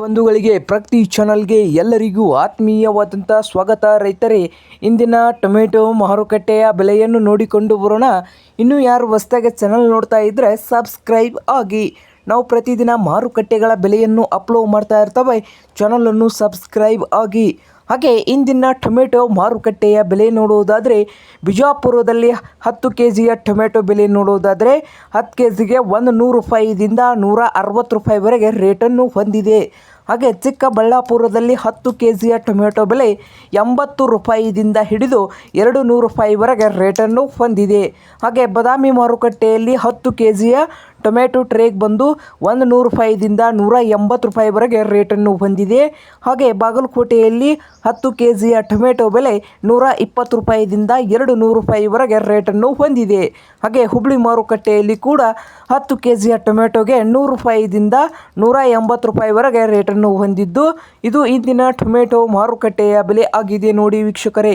ಬಂಧುಗಳಿಗೆ ಪ್ರತಿ ಚಾನಲ್ಗೆ ಎಲ್ಲರಿಗೂ ಆತ್ಮೀಯವಾದಂಥ ಸ್ವಾಗತ. ರೈತರೇ, ಇಂದಿನ ಟೊಮೆಟೊ ಮಾರುಕಟ್ಟೆಯ ಬೆಲೆಯನ್ನು ನೋಡಿಕೊಂಡು ಬರೋಣ. ಇನ್ನೂ ಯಾರು ಹೊಸದಾಗಿ ಚಾನಲ್ ನೋಡ್ತಾ ಇದ್ದರೆ ಸಬ್ಸ್ಕ್ರೈಬ್ ಆಗಿ. ನಾವು ಪ್ರತಿದಿನ ಮಾರುಕಟ್ಟೆಗಳ ಬೆಲೆಯನ್ನು ಅಪ್ಲೋಡ್ ಮಾಡ್ತಾ ಇರ್ತವೆ, ಚಾನಲನ್ನು ಸಬ್ಸ್ಕ್ರೈಬ್ ಆಗಿ. ಹಾಗೆ ಇಂದಿನ ಟೊಮೆಟೊ ಮಾರುಕಟ್ಟೆಯ ಬೆಲೆ ನೋಡುವುದಾದರೆ, ಬಿಜಾಪುರದಲ್ಲಿ 10 kgಯ ಟೊಮೆಟೊ ಬೆಲೆ ನೋಡುವುದಾದರೆ 10 kgಗೆ 100 ರೂಪಾಯಿದಿಂದ 160 ರೂಪಾಯಿವರೆಗೆ ರೇಟನ್ನು ಹೊಂದಿದೆ. ಹಾಗೆ ಚಿಕ್ಕಬಳ್ಳಾಪುರದಲ್ಲಿ 10 kgಯ ಟೊಮೆಟೊ ಬೆಲೆ 80 ರೂಪಾಯಿದಿಂದ ಹಿಡಿದು 200 ರೂಪಾಯಿವರೆಗೆ ರೇಟನ್ನು ಹೊಂದಿದೆ. ಹಾಗೆ ಬಾದಾಮಿ ಮಾರುಕಟ್ಟೆಯಲ್ಲಿ 10 kgಯ ಟೊಮೆಟೊ ಟ್ರೇಗ್ ಬಂದು 100 ರೂಪಾಯಿದಿಂದ 180 ರೂಪಾಯಿವರೆಗೆ ರೇಟನ್ನು ಹೊಂದಿದೆ. ಹಾಗೆ ಬಾಗಲಕೋಟೆಯಲ್ಲಿ 10 kgಯ ಟೊಮೆಟೊ ಬೆಲೆ 120 ರೂಪಾಯಿದಿಂದ 200 ರೂಪಾಯಿವರೆಗೆ ರೇಟನ್ನು ಹೊಂದಿದೆ. ಹಾಗೆ ಹುಬ್ಳಿ ಮಾರುಕಟ್ಟೆಯಲ್ಲಿ ಕೂಡ 10 kgಯ ಟೊಮೆಟೊಗೆ 100 ರೂಪಾಯಿದಿಂದ 180 ರೂಪಾಯಿವರೆಗೆ ರೇಟನ್ನು ಹೊಂದಿದ್ದು, ಇದು ಇಂದಿನ ಟೊಮೆಟೊ ಮಾರುಕಟ್ಟೆಯ ಬೆಲೆ ಆಗಿದೆ ನೋಡಿ ವೀಕ್ಷಕರೇ.